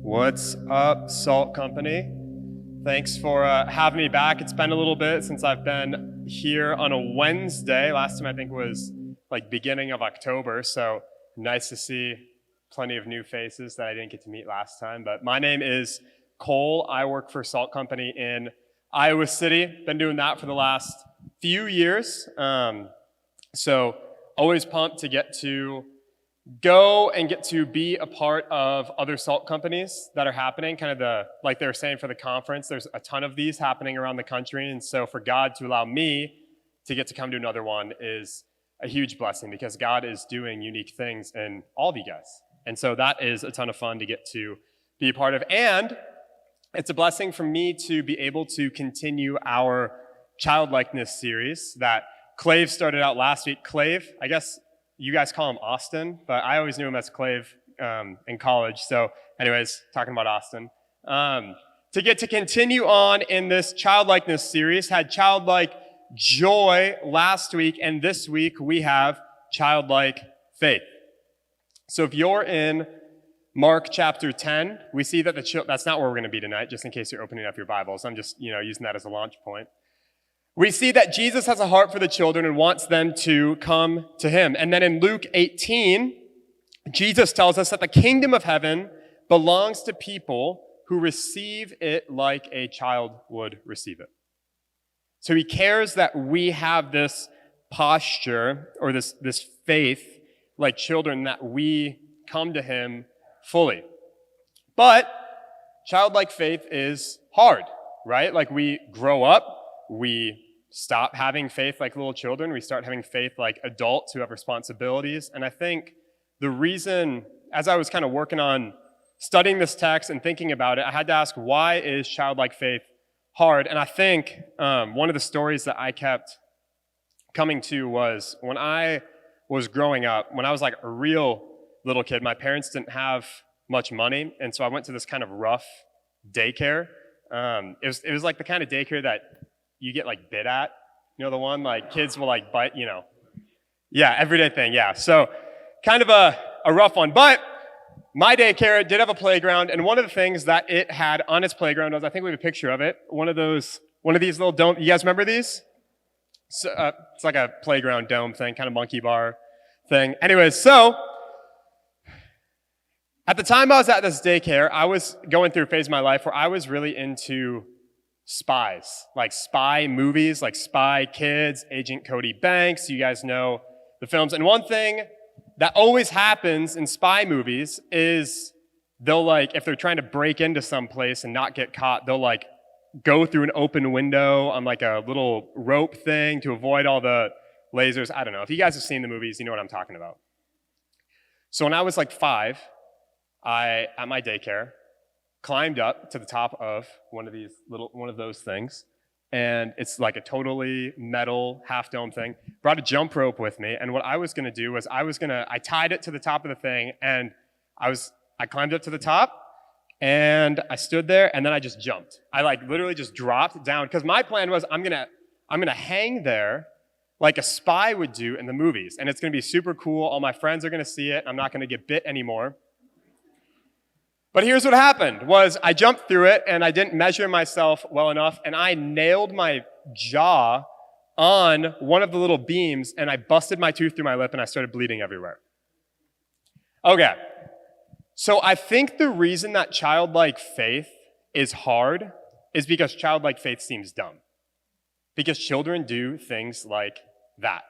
What's up, Salt Company? Thanks for having me back. It's been a little bit since I've been here on a Wednesday. Last time I think was like beginning of October, so nice to see plenty of new faces that I didn't get to meet last time. But my name is Cole. I work for Salt Company in Iowa City. Been doing that for the last few years. So always pumped to get to go and get to be a part of other salt companies that are happening, kind of like they were saying for the conference, there's a ton of these happening around the country. And so for God to allow me to get to come to another one is a huge blessing because God is doing unique things in all of you guys. And so that is a ton of fun to get to be a part of. And it's a blessing for me to be able to continue our Childlikeness series that Clave started out last week. Clave, I guess you guys call him Austin, but I always knew him as Clave in college. So anyways, talking about Austin. To get to continue on in this Childlikeness series, had childlike joy last week, and this week we have childlike faith. So if you're in Mark chapter 10, we see that that's not where we're going to be tonight, just in case you're opening up your Bibles. I'm just using that as a launch point. We see that Jesus has a heart for the children and wants them to come to him. And then in Luke 18, Jesus tells us that the kingdom of heaven belongs to people who receive it like a child would receive it. So he cares that we have this posture or this faith like children, that we come to him fully. But childlike faith is hard, right? Like we grow up, we stop having faith like little children. We start having faith like adults who have responsibilities. And I think the reason, as I was kind of working on studying this text and thinking about it, I had to ask, why is childlike faith hard? And I think one of the stories that I kept coming to was when I was growing up, when I was like a real little kid, my parents didn't have much money. And so I went to this kind of rough daycare. It was like the kind of daycare that you get like bit at, the one like kids will like bite, Yeah, everyday thing, yeah. So kind of a rough one. But my daycare did have a playground, and one of the things that it had on its playground was, I think we have a picture of it, one of these little dome, you guys remember these? So, it's like a playground dome thing, kind of monkey bar thing. Anyways, so at the time I was at this daycare, I was going through a phase of my life where I was really into spies, like spy movies, like Spy Kids, Agent Cody Banks. You guys know the films. And one thing that always happens in spy movies is they'll if they're trying to break into some place and not get caught, they'll go through an open window on like a little rope thing to avoid all the lasers. I don't know. If you guys have seen the movies, you know what I'm talking about. So when I was like 5, at my daycare, climbed up to the top of one of those things, and it's like a totally metal half-dome thing. Brought a jump rope with me, and what I was gonna do was I tied it to the top of the thing, and I climbed up to the top, and I stood there, and then I just jumped. I literally just dropped down, because my plan was I'm gonna hang there like a spy would do in the movies, and it's gonna be super cool. All my friends are gonna see it. I'm not gonna get bit anymore. But here's what happened, was I jumped through it, and I didn't measure myself well enough, and I nailed my jaw on one of the little beams, and I busted my tooth through my lip, and I started bleeding everywhere. Okay, so I think the reason that childlike faith is hard is because childlike faith seems dumb. Because children do things like that,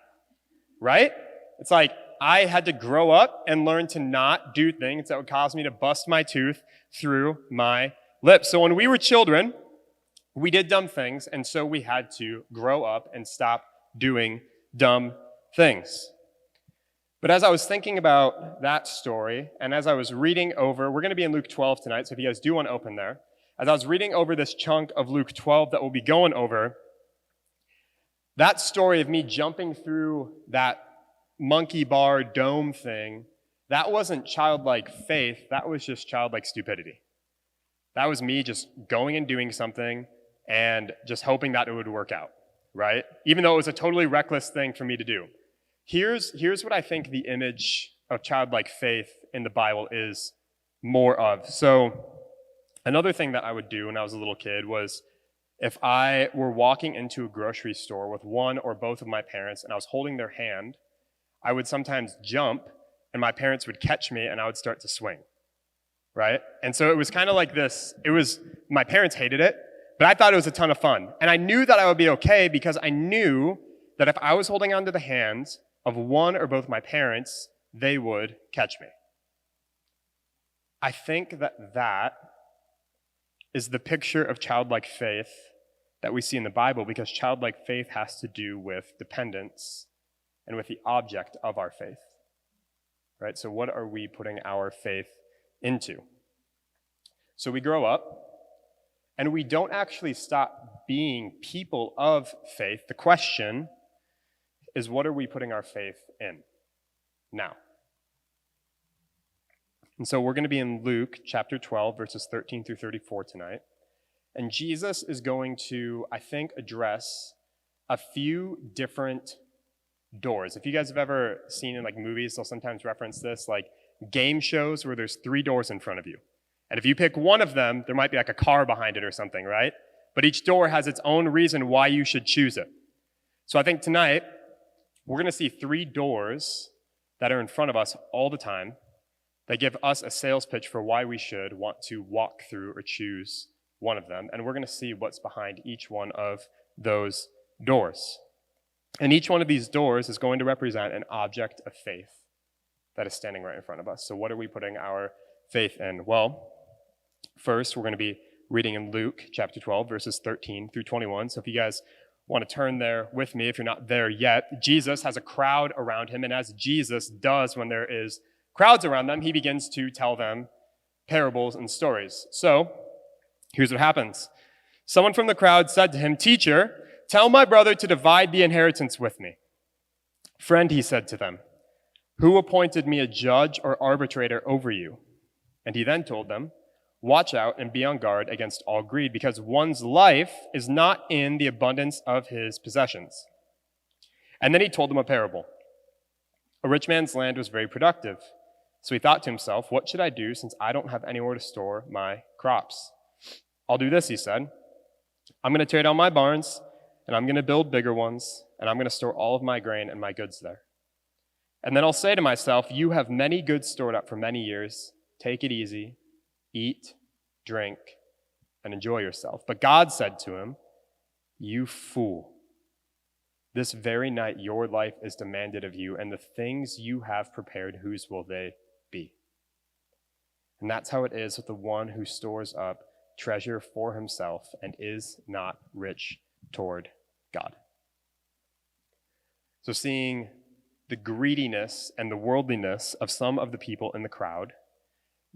right? It's like, I had to grow up and learn to not do things that would cause me to bust my tooth through my lips. So when we were children, we did dumb things, and so we had to grow up and stop doing dumb things. But as I was thinking about that story, and as I was reading over, we're going to be in Luke 12 tonight, so if you guys do want to open there. As I was reading over this chunk of Luke 12 that we'll be going over, that story of me jumping through that monkey bar dome thing, that wasn't childlike faith, that was just childlike stupidity. That was me just going and doing something and just hoping that it would work out, right? Even though it was a totally reckless thing for me to do. Here's what I think the image of childlike faith in the Bible is more of. So Another thing that I would do when I was a little kid was if I were walking into a grocery store with one or both of my parents and I was holding their hand, I would sometimes jump and my parents would catch me and I would start to swing, right? And so it was kind of like this. My parents hated it, but I thought it was a ton of fun. And I knew that I would be okay because I knew that if I was holding onto the hands of one or both my parents, they would catch me. I think that is the picture of childlike faith that we see in the Bible, because childlike faith has to do with dependence and with the object of our faith, right? So what are we putting our faith into? So we grow up, and we don't actually stop being people of faith. The question is, what are we putting our faith in now? And so we're going to be in Luke chapter 12, verses 13 through 34 tonight. And Jesus is going to, I think, address a few different doors. If you guys have ever seen in like movies, they'll sometimes reference this, like game shows where there's 3 doors in front of you. And if you pick one of them, there might be like a car behind it or something, right? But each door has its own reason why you should choose it. So I think tonight, we're going to see 3 doors that are in front of us all the time that give us a sales pitch for why we should want to walk through or choose one of them. And we're going to see what's behind each one of those doors. And each one of these doors is going to represent an object of faith that is standing right in front of us. So what are we putting our faith in? Well, first, we're going to be reading in Luke chapter 12, verses 13 through 21. So if you guys want to turn there with me, if you're not there yet, Jesus has a crowd around him. And as Jesus does when there is crowds around them, he begins to tell them parables and stories. So here's what happens. Someone from the crowd said to him, "Teacher, tell my brother to divide the inheritance with me." "Friend," he said to them, "who appointed me a judge or arbitrator over you?" And he then told them, "Watch out and be on guard against all greed, because one's life is not in the abundance of his possessions." And then he told them a parable. A rich man's land was very productive. So he thought to himself, "What should I do since I don't have anywhere to store my crops? I'll do this," he said. "I'm going to tear down my barns, and I'm going to build bigger ones, and I'm going to store all of my grain and my goods there. And then I'll say to myself, you have many goods stored up for many years. Take it easy, eat, drink, and enjoy yourself." But God said to him, "You fool. This very night your life is demanded of you, and the things you have prepared, whose will they be?" And that's how it is with the one who stores up treasure for himself and is not rich toward God. So seeing the greediness and the worldliness of some of the people in the crowd,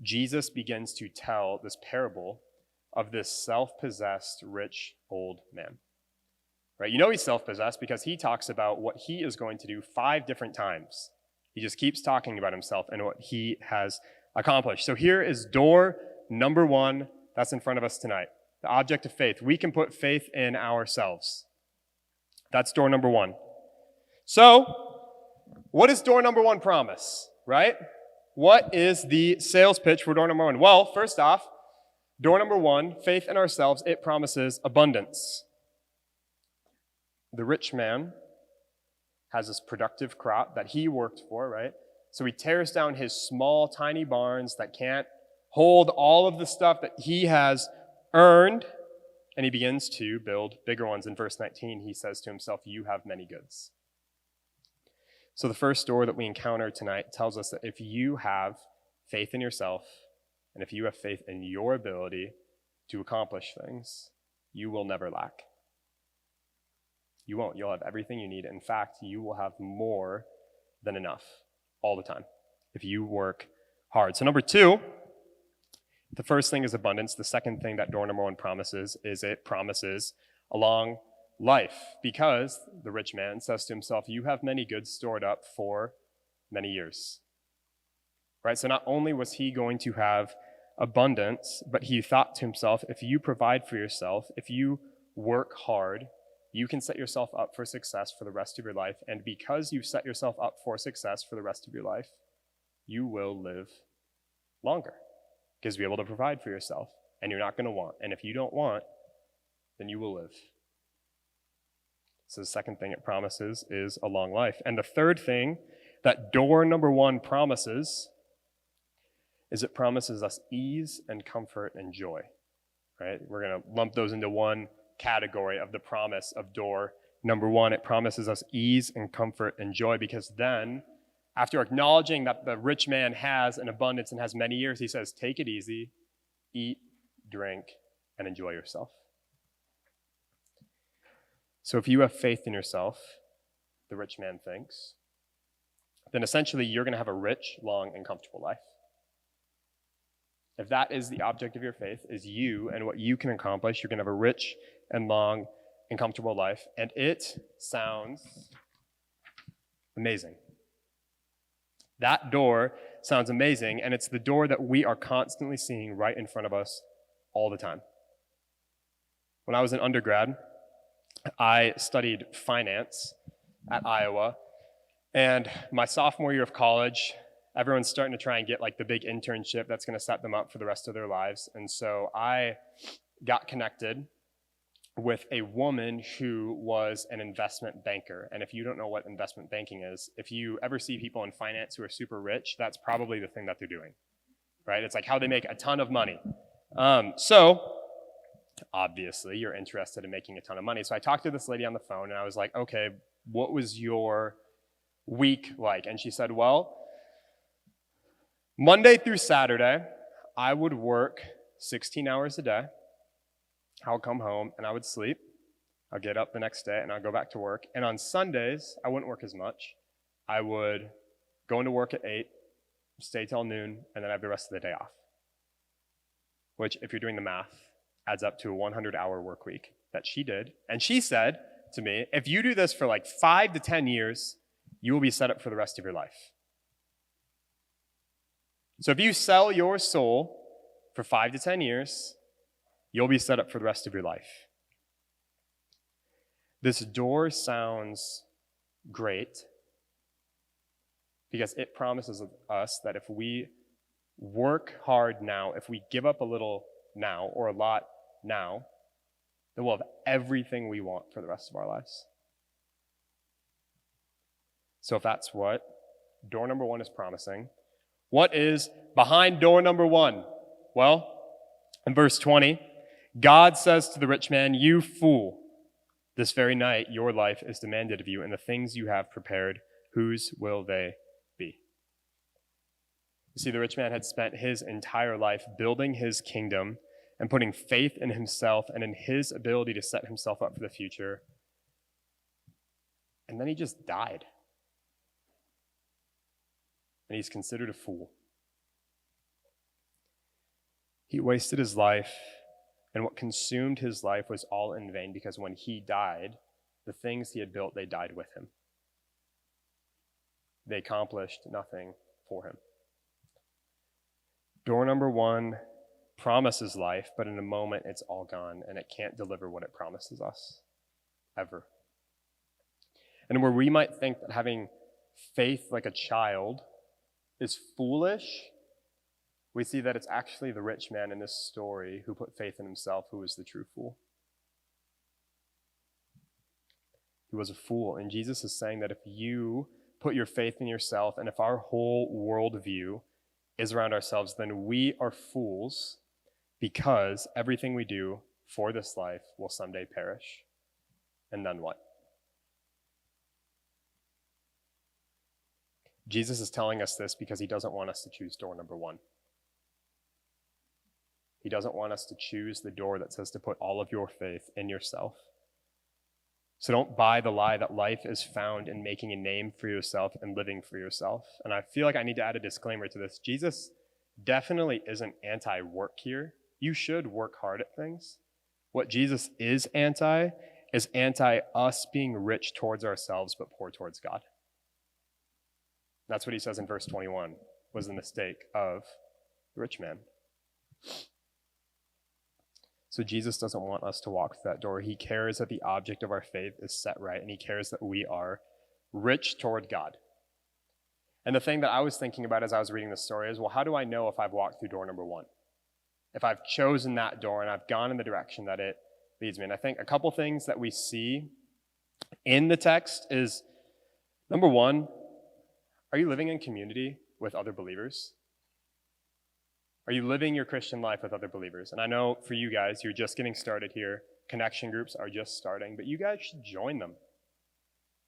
Jesus begins to tell this parable of this self-possessed rich old man. Right? You know he's self-possessed because he talks about what he is going to do 5 different times. He just keeps talking about himself and what he has accomplished. So here is door number 1 that's in front of us tonight. The object of faith. We can put faith in ourselves. That's door number 1. So, what does door number 1 promise, right? What is the sales pitch for door number 1? Well, first off, door number 1, faith in ourselves, it promises abundance. The rich man has this productive crop that he worked for, right? So he tears down his small, tiny barns that can't hold all of the stuff that he has earned, and he begins to build bigger ones. In verse 19, he says to himself, "You have many goods." So the first door that we encounter tonight tells us that if you have faith in yourself, and if you have faith in your ability to accomplish things, you will never lack. You won't. You'll have everything you need. In fact, you will have more than enough all the time if you work hard. So number 2, the first thing is abundance. The second thing that door number 1 promises is it promises a long life, because the rich man says to himself, "You have many goods stored up for many years." Right? So not only was he going to have abundance, but he thought to himself, if you provide for yourself, if you work hard, you can set yourself up for success for the rest of your life. And because you've set yourself up for success for the rest of your life, you will live longer because you'll be able to provide for yourself and you're not going to want. And if you don't want, then you will live. So the second thing it promises is a long life. And the third thing that door number 1 promises is it promises us ease and comfort and joy. Right? We're going to lump those into one category of the promise of door number 1. It promises us ease and comfort and joy, because then, after acknowledging that the rich man has an abundance and has many years, he says, take it easy, eat, drink, and enjoy yourself. So if you have faith in yourself, the rich man thinks, then essentially you're going to have a rich, long, and comfortable life. If that is the object of your faith, is you and what you can accomplish, you're going to have a rich and long and comfortable life. And it sounds amazing. That door sounds amazing, and it's the door that we are constantly seeing right in front of us all the time. When I was an undergrad, I studied finance at Iowa, and my sophomore year of college, everyone's starting to try and get like the big internship that's going to set them up for the rest of their lives. And so I got connected with a woman who was an investment banker. And if you don't know what investment banking is, if you ever see people in finance who are super rich, that's probably the thing that they're doing, right? It's like how they make a ton of money. So obviously you're interested in making a ton of money. So I talked to this lady on the phone and I was like, okay, what was your week like? And she said, well, Monday through Saturday, I would work 16 hours a day. I would come home and I would sleep. I'll get up the next day and I'll go back to work. And on Sundays, I wouldn't work as much. I would go into work at 8, stay till noon, and then I have the rest of the day off. Which, if you're doing the math, adds up to a 100-hour work week that she did. And she said to me, if you do this for like 5 to 10 years, you will be set up for the rest of your life. So if you sell your soul for 5 to 10 years, you'll be set up for the rest of your life. This door sounds great because it promises us that if we work hard now, if we give up a little now or a lot now, then we'll have everything we want for the rest of our lives. So if that's what door number 1 is promising, what is behind door number 1? Well, in verse 20, God says to the rich man, you fool, this very night your life is demanded of you, and the things you have prepared, whose will they be? You see, the rich man had spent his entire life building his kingdom and putting faith in himself and in his ability to set himself up for the future. And then he just died. And he's considered a fool. He wasted his life, and what consumed his life was all in vain, because when he died, the things he had built, they died with him. They accomplished nothing for him. Door number 1 promises life, but in a moment it's all gone, and it can't deliver what it promises us, ever. And where we might think that having faith like a child is foolish, we see that it's actually the rich man in this story who put faith in himself who is the true fool. He was a fool, and Jesus is saying that if you put your faith in yourself, and if our whole worldview is around ourselves, then we are fools, because everything we do for this life will someday perish. And then what? Jesus is telling us this because he doesn't want us to choose door number 1. He doesn't want us to choose the door that says to put all of your faith in yourself. So don't buy the lie that life is found in making a name for yourself and living for yourself. And I feel like I need to add a disclaimer to this. Jesus definitely isn't anti-work here. You should work hard at things. What Jesus is anti us being rich towards ourselves but poor towards God. That's what he says in verse 21, was the mistake of the rich man. So Jesus doesn't want us to walk through that door. He cares that the object of our faith is set right, and he cares that we are rich toward God. And the thing that I was thinking about as I was reading this story is, well, how do I know if I've walked through door number 1? if I've chosen that door and I've gone in the direction that it leads me. And I think a couple things that we see in the text is, number one, are you living in community with other believers? Are you living your Christian life with other believers? And I know for you guys, you're just getting started here. Connection groups are just starting, but you guys should join them.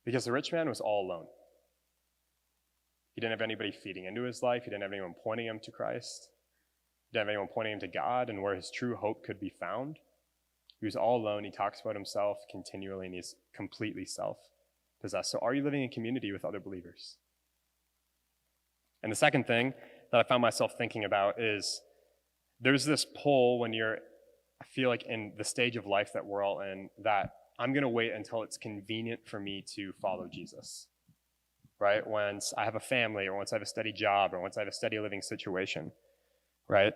Because the rich man was all alone. He didn't have anybody feeding into his life. He didn't have anyone pointing him to Christ. He didn't have anyone pointing him to God and where his true hope could be found. He was all alone. He talks about himself continually, and he's completely self-possessed. So are you living in community with other believers? And the second thing that I found myself thinking about is there's this pull when I feel like in the stage of life that we're all in, that I'm going to wait until it's convenient for me to follow Jesus, right? Once I have a family, or once I have a steady job, or once I have a steady living situation, right?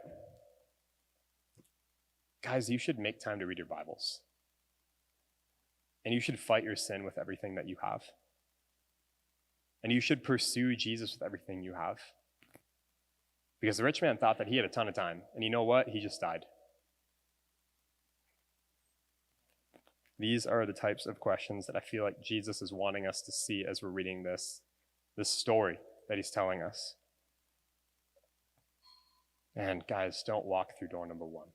Guys, you should make time to read your Bibles. And you should fight your sin with everything that you have. And you should pursue Jesus with everything you have. Because the rich man thought that he had a ton of time. And you know what? He just died. These are the types of questions that I feel like Jesus is wanting us to see as we're reading this story that he's telling us. And guys, don't walk through door number one.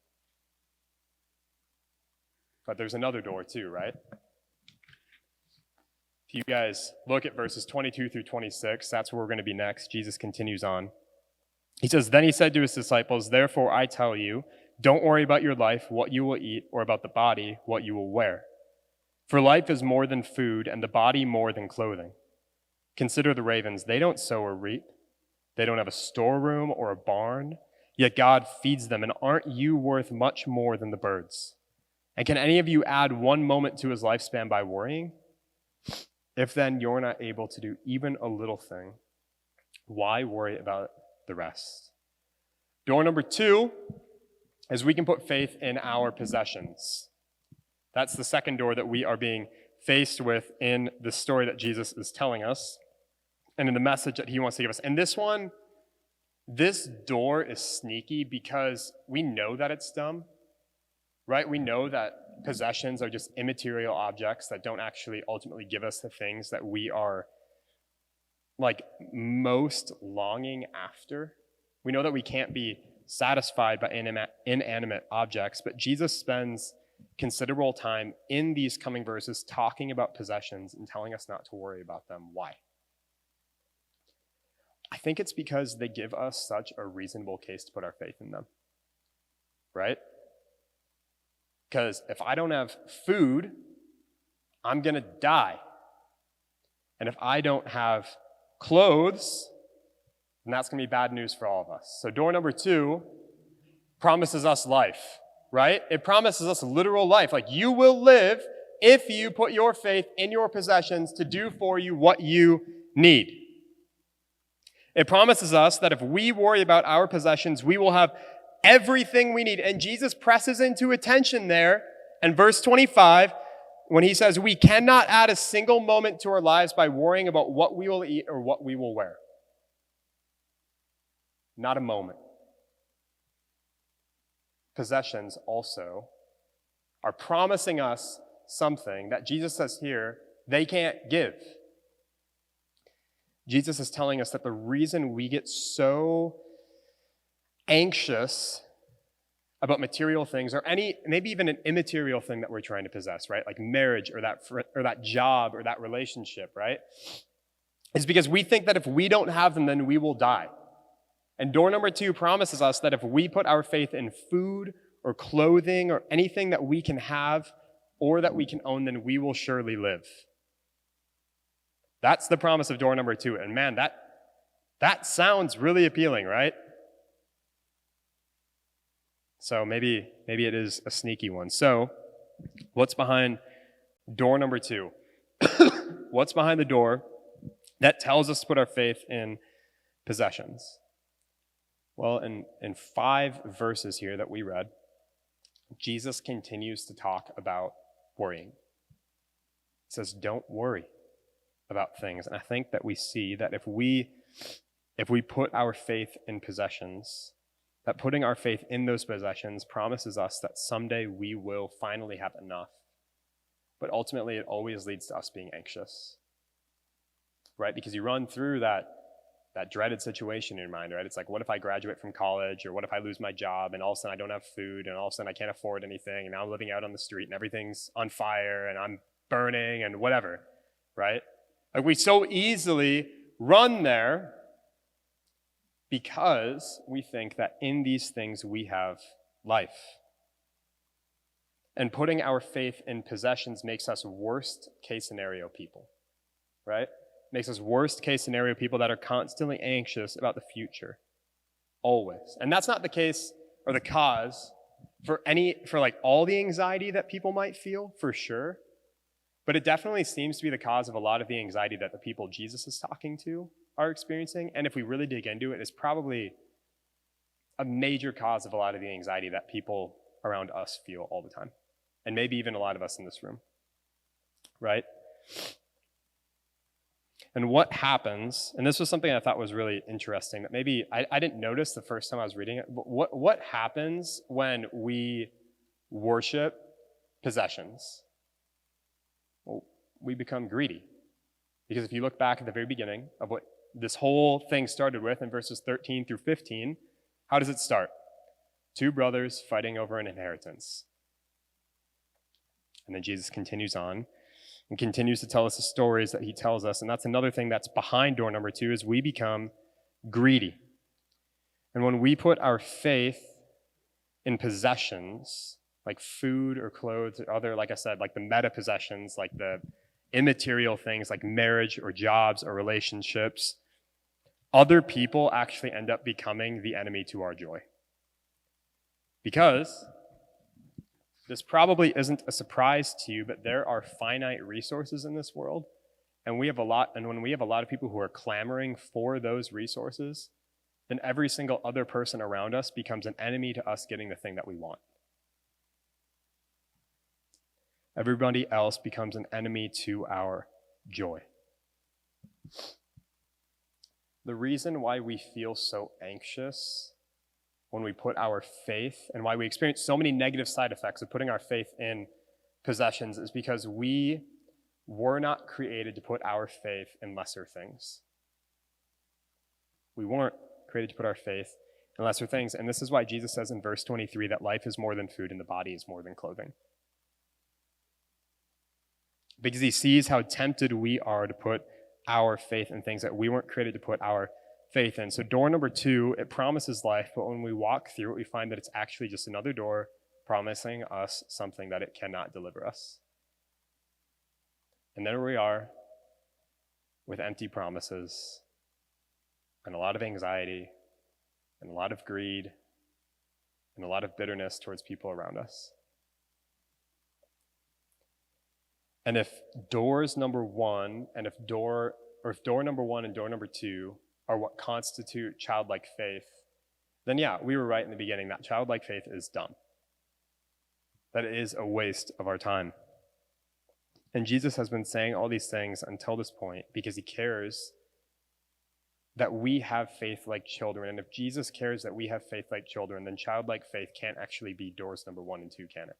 But there's another door too, right? If you guys look at verses 22 through 26, that's where we're going to be next. Jesus continues on. He says, "Then he said to his disciples, 'Therefore I tell you, don't worry about your life, what you will eat, or about the body, what you will wear. For life is more than food, and the body more than clothing. Consider the ravens. They don't sow or reap. They don't have a storeroom or a barn, yet God feeds them. And aren't you worth much more than the birds? And can any of you add 1 moment to his lifespan by worrying? If then you're not able to do even a little thing, why worry about the rest?'" Door number 2 is we can put faith in our possessions. That's the second door that we are being faced with in the story that Jesus is telling us and in the message that he wants to give us. And this one, this door is sneaky because we know that it's dumb, right? We know that possessions are just immaterial objects that don't actually ultimately give us the things that we are like most longing after. We know that we can't be satisfied by inanimate objects, but Jesus spends considerable time in these coming verses talking about possessions and telling us not to worry about them. Why? I think it's because they give us such a reasonable case to put our faith in them, right? Because if I don't have food, I'm going to die. And if I don't have clothes, then that's going to be bad news for all of us. So door number 2 promises us life, right? It promises us literal life. Like, you will live if you put your faith in your possessions to do for you what you need. It promises us that if we worry about our possessions, we will have everything we need. And Jesus presses into attention there in verse 25 when he says we cannot add a single moment to our lives by worrying about what we will eat or what we will wear. Not a moment. Possessions also are promising us something that Jesus says here they can't give. Jesus is telling us that the reason we get so anxious about material things, or maybe even an immaterial thing that we're trying to possess, right? Like marriage or that job or that relationship, right? Is because we think that if we don't have them, then we will die. And door number 2 promises us that if we put our faith in food or clothing or anything that we can have or that we can own, then we will surely live. That's the promise of door number 2. And man, that sounds really appealing, right? So maybe it is a sneaky one. So what's behind door number 2? What's behind the door that tells us to put our faith in possessions? Well, in 5 verses here that we read, Jesus continues to talk about worrying. He says, don't worry about things. And I think that we see that if we put our faith in possessions, that putting our faith in those possessions promises us that someday we will finally have enough. But ultimately, it always leads to us being anxious, right? Because you run through that dreaded situation in your mind, right? It's like, what if I graduate from college, or what if I lose my job and all of a sudden I don't have food, and all of a sudden I can't afford anything, and now I'm living out on the street and everything's on fire and I'm burning and whatever, right? Like, we so easily run there because we think that in these things we have life. And putting our faith in possessions makes us worst case scenario people, right? Makes us worst case scenario people that are constantly anxious about the future, always. And that's not the case or the cause for like all the anxiety that people might feel, for sure. But it definitely seems to be the cause of a lot of the anxiety that the people Jesus is talking to are experiencing. And if we really dig into it, it's probably a major cause of a lot of the anxiety that people around us feel all the time. And maybe even a lot of us in this room, right? And what happens, and this was something I thought was really interesting, that maybe I didn't notice the first time I was reading it, but what happens when we worship possessions? Well, we become greedy. Because if you look back at the very beginning of what this whole thing started with in verses 13 through 15, how does it start? 2 brothers fighting over an inheritance. And then Jesus continues on and continues to tell us the stories that he tells us. And that's another thing that's behind door number 2, is we become greedy. And when we put our faith in possessions, like food or clothes or other, like I said, like the meta possessions, like the immaterial things like marriage or jobs or relationships, other people actually end up becoming the enemy to our joy. Because this probably isn't a surprise to you, but there are finite resources in this world, and when we have a lot of people who are clamoring for those resources, then every single other person around us becomes an enemy to us getting the thing that we want. Everybody else becomes an enemy to our joy. The reason why we feel so anxious when we put our faith, and why we experience so many negative side effects of putting our faith in possessions, is because we were not created to put our faith in lesser things. We weren't created to put our faith in lesser things. And this is why Jesus says in verse 23 that life is more than food and the body is more than clothing. Because he sees how tempted we are to put our faith in things that we weren't created to put our faith in. So door number 2, it promises life, but when we walk through it, we find that it's actually just another door promising us something that it cannot deliver us. And there we are with empty promises and a lot of anxiety and a lot of greed and a lot of bitterness towards people around us. And if door number 1 and door number 2 are what constitute childlike faith, then yeah, we were right in the beginning that childlike faith is dumb. That it is a waste of our time. And Jesus has been saying all these things until this point because he cares that we have faith like children. And if Jesus cares that we have faith like children, then childlike faith can't actually be doors number 1 and 2, can it?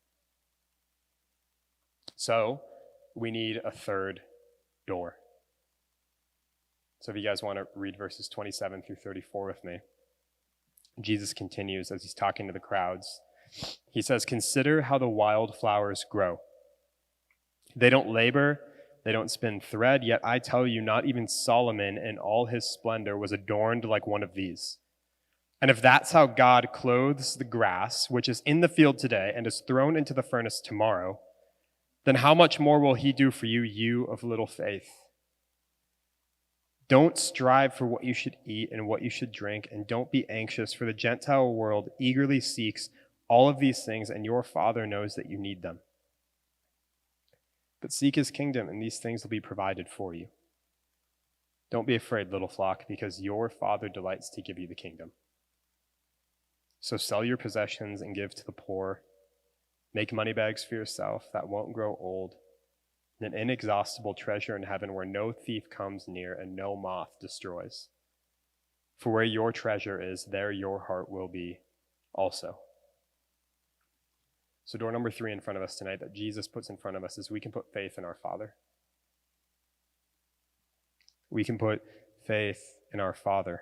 So we need a third door. So if you guys want to read verses 27 through 34 with me, Jesus continues as he's talking to the crowds. He says, "Consider how the wildflowers grow. They don't labor, they don't spin thread, yet I tell you, not even Solomon in all his splendor was adorned like one of these. And if that's how God clothes the grass, which is in the field today and is thrown into the furnace tomorrow, then how much more will he do for you, you of little faith? Don't strive for what you should eat and what you should drink, and don't be anxious, for the Gentile world eagerly seeks all of these things, and your Father knows that you need them. But seek his kingdom, and these things will be provided for you. Don't be afraid, little flock, because your Father delights to give you the kingdom. So sell your possessions and give to the poor. Make money bags for yourself that won't grow old, an inexhaustible treasure in heaven where no thief comes near and no moth destroys. For where your treasure is, there your heart will be also. So door number 3 in front of us tonight that Jesus puts in front of us is we can put faith in our Father. We can put faith in our Father.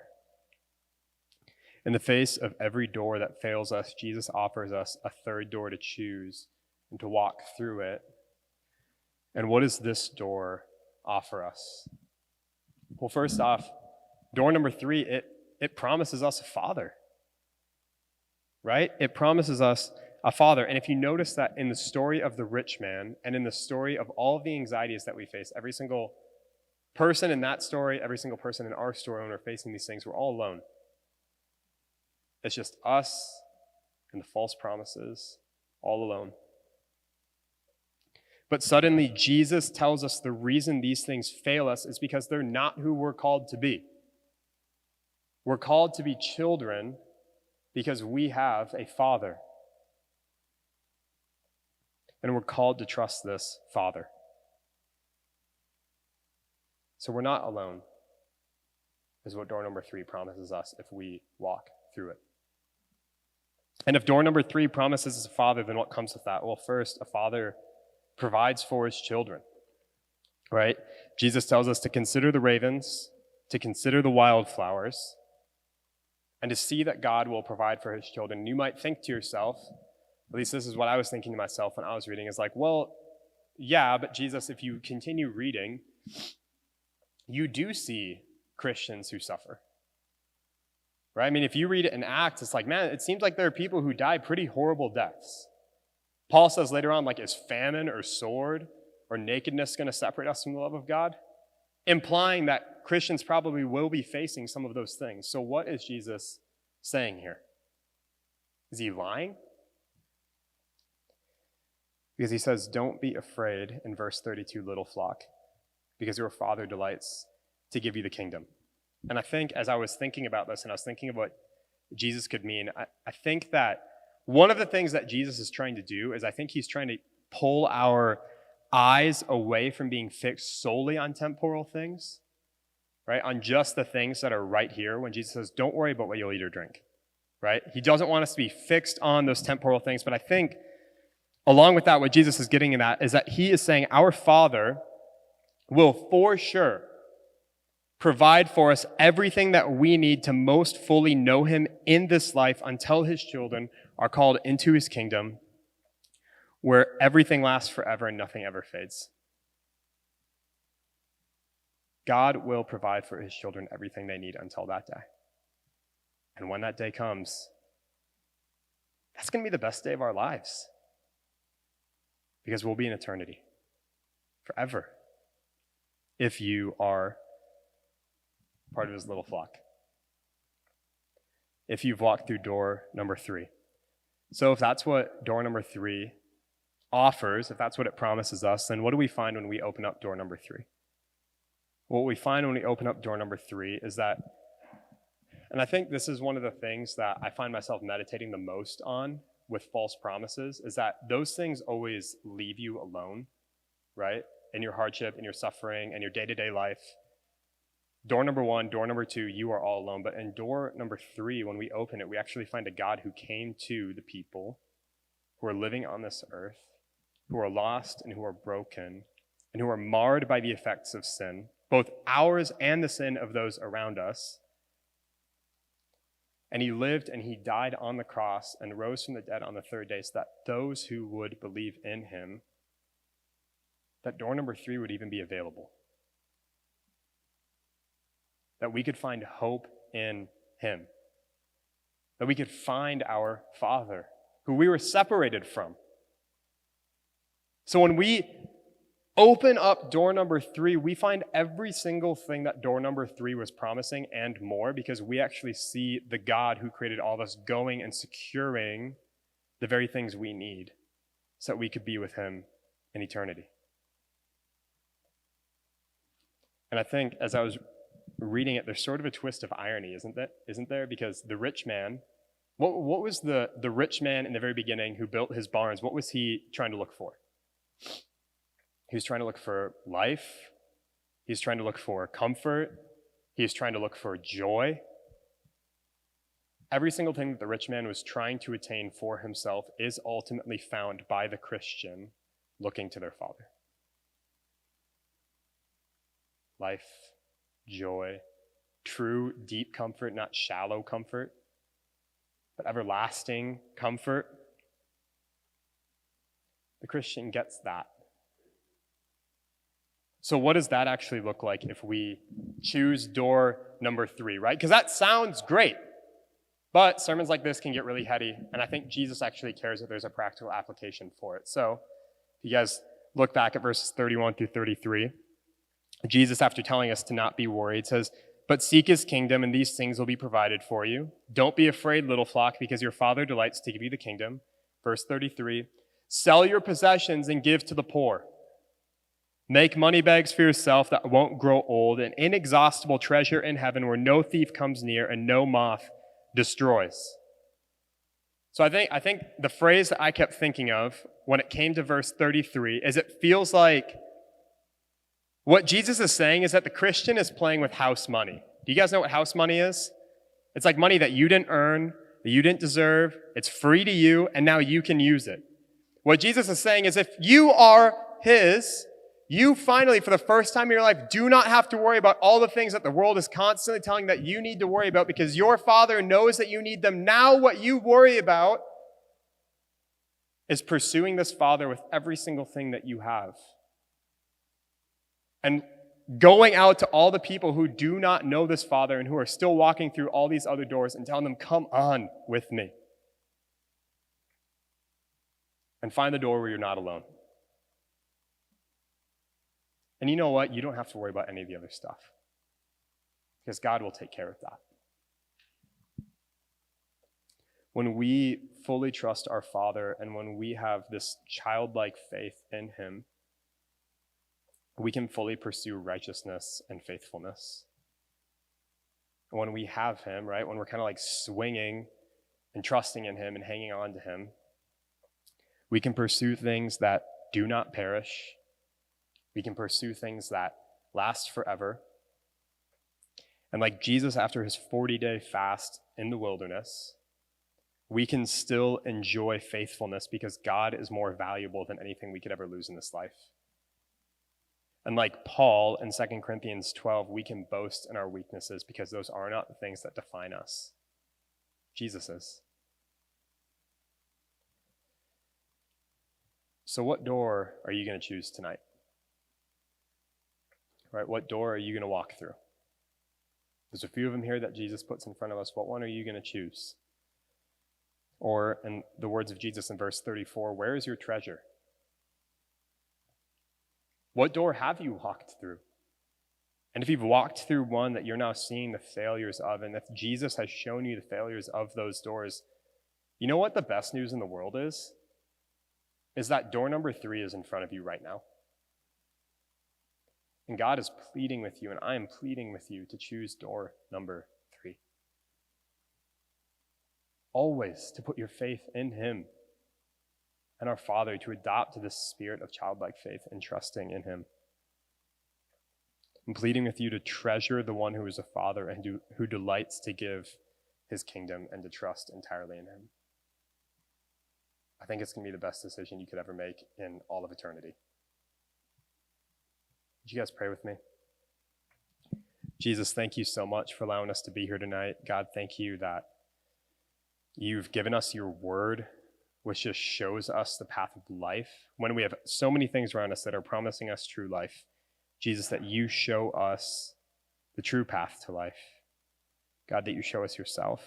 In the face of every door that fails us, Jesus offers us a third door to choose and to walk through it. And what does this door offer us? Well, first off, door number 3, it promises us a Father, right? It promises us a Father. And if you notice that in the story of the rich man and in the story of all of the anxieties that we face, every single person in that story, every single person in our story, when we're facing these things, we're all alone. It's just us and the false promises, all alone. But suddenly, Jesus tells us the reason these things fail us is because they're not who we're called to be. We're called to be children because we have a Father. And we're called to trust this Father. So we're not alone, is what door number 3 promises us if we walk through it. And if door number 3 promises us a Father, then what comes with that? Well, first, a Father provides for his children, right? Jesus tells us to consider the ravens, to consider the wildflowers, and to see that God will provide for his children. And you might think to yourself, at least this is what I was thinking to myself when I was reading, is like, well, yeah, but Jesus, if you continue reading, you do see Christians who suffer, right? I mean, if you read it in Acts, it's like, man, it seems like there are people who die pretty horrible deaths. Paul says later on, like, is famine or sword or nakedness going to separate us from the love of God? Implying that Christians probably will be facing some of those things. So what is Jesus saying here? Is he lying? Because he says, don't be afraid in verse 32, little flock, because your Father delights to give you the kingdom. And I think as I was thinking about this and I was thinking of what Jesus could mean, I think that one of the things that Jesus is trying to do is I think he's trying to pull our eyes away from being fixed solely on temporal things, right? On just the things that are right here when Jesus says, don't worry about what you'll eat or drink, right? He doesn't want us to be fixed on those temporal things. But I think along with that, what Jesus is getting at is that he is saying our Father will for sure provide for us everything that we need to most fully know him in this life until his children are called into his kingdom, where everything lasts forever and nothing ever fades. God will provide for his children everything they need until that day. And when that day comes, that's going to be the best day of our lives, because we'll be in eternity forever if you are part of his little flock. If you've walked through door number 3. So if that's what door number 3 offers, if that's what it promises us, then what do we find when we open up door number 3? What we find when we open up door number 3 is that, and I think this is one of the things that I find myself meditating the most on with false promises, is that those things always leave you alone, right? In your hardship, in your suffering, in your day-to-day life. Door number 1, door number 2, you are all alone. But in door number 3, when we open it, we actually find a God who came to the people who are living on this earth, who are lost and who are broken, and who are marred by the effects of sin, both ours and the sin of those around us. And he lived and he died on the cross and rose from the dead on the 3rd day so that those who would believe in him, that door number 3 would even be available. That we could find hope in him. That we could find our Father, who we were separated from. So when we open up door number 3, we find every single thing that door number 3 was promising and more, because we actually see the God who created all of us going and securing the very things we need so that we could be with him in eternity. And I think as I was reading it, there's sort of a twist of irony, isn't there? Because the rich man, what was the rich man in the very beginning who built his barns, what was he trying to look for? He was trying to look for life. He was trying to look for comfort. He was trying to look for joy. Every single thing that the rich man was trying to attain for himself is ultimately found by the Christian looking to their Father. Life, joy, true, deep comfort, not shallow comfort, but everlasting comfort. The Christian gets that. So what does that actually look like if we choose door number 3, right? Because that sounds great, but sermons like this can get really heady, and I think Jesus actually cares that there's a practical application for it. So if you guys look back at verses 31 through 33, Jesus, after telling us to not be worried, says, "But seek his kingdom, and these things will be provided for you. Don't be afraid, little flock, because your Father delights to give you the kingdom." Verse 33, "Sell your possessions and give to the poor. Make money bags for yourself that won't grow old, an inexhaustible treasure in heaven where no thief comes near and no moth destroys." So I think the phrase that I kept thinking of when it came to verse 33 is it feels like what Jesus is saying is that the Christian is playing with house money. Do you guys know what house money is? It's like money that you didn't earn, that you didn't deserve. It's free to you, and now you can use it. What Jesus is saying is if you are his, you finally, for the first time in your life, do not have to worry about all the things that the world is constantly telling that you need to worry about because your Father knows that you need them. Now what you worry about is pursuing this Father with every single thing that you have. And going out to all the people who do not know this Father and who are still walking through all these other doors and telling them, "Come on with me." And find the door where you're not alone. And you know what? You don't have to worry about any of the other stuff because God will take care of that. When we fully trust our Father and when we have this childlike faith in him, we can fully pursue righteousness and faithfulness. And when we have him, right, when we're kind of like swinging and trusting in him and hanging on to him, we can pursue things that do not perish. We can pursue things that last forever. And like Jesus after his 40-day fast in the wilderness, we can still enjoy faithfulness because God is more valuable than anything we could ever lose in this life. And like Paul in 2 Corinthians 12, we can boast in our weaknesses because those are not the things that define us. Jesus is. So what door are you going to choose tonight? Right? What door are you going to walk through? There's a few of them here that Jesus puts in front of us. What one are you going to choose? Or in the words of Jesus in verse 34, where is your treasure? What door have you walked through? And if you've walked through one that you're now seeing the failures of, and if Jesus has shown you the failures of those doors, you know what the best news in the world is? Is that door number 3 is in front of you right now. And God is pleading with you, and I am pleading with you to choose door number 3. Always to put your faith in him and our Father, to adopt this spirit of childlike faith and trusting in him. I'm pleading with you to treasure the one who is a Father and who delights to give his kingdom and to trust entirely in him. I think it's going to be the best decision you could ever make in all of eternity. Would you guys pray with me? Jesus, thank you so much for allowing us to be here tonight. God, thank you that you've given us your word, which just shows us the path of life. When we have so many things around us that are promising us true life, Jesus, that you show us the true path to life. God, that you show us yourself.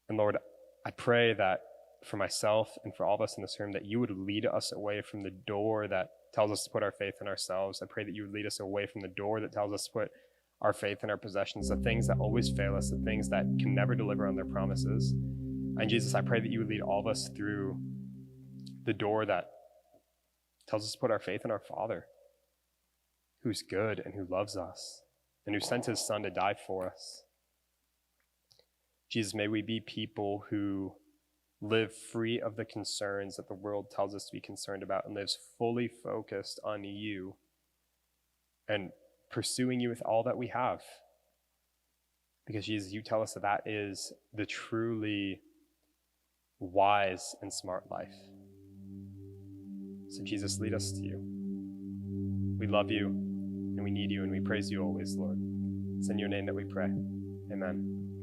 And Lord, I pray that for myself and for all of us in this room, that you would lead us away from the door that tells us to put our faith in ourselves. I pray that you would lead us away from the door that tells us to put our faith in our possessions, the things that always fail us, the things that can never deliver on their promises. And Jesus, I pray that you would lead all of us through the door that tells us to put our faith in our Father, who's good and who loves us and who sent his Son to die for us. Jesus, may we be people who live free of the concerns that the world tells us to be concerned about and lives fully focused on you and pursuing you with all that we have. Because Jesus, you tell us that that is the truly wise and smart life. So Jesus, lead us to you. We love you and we need you and we praise you always, Lord. It's in your name that we pray. Amen.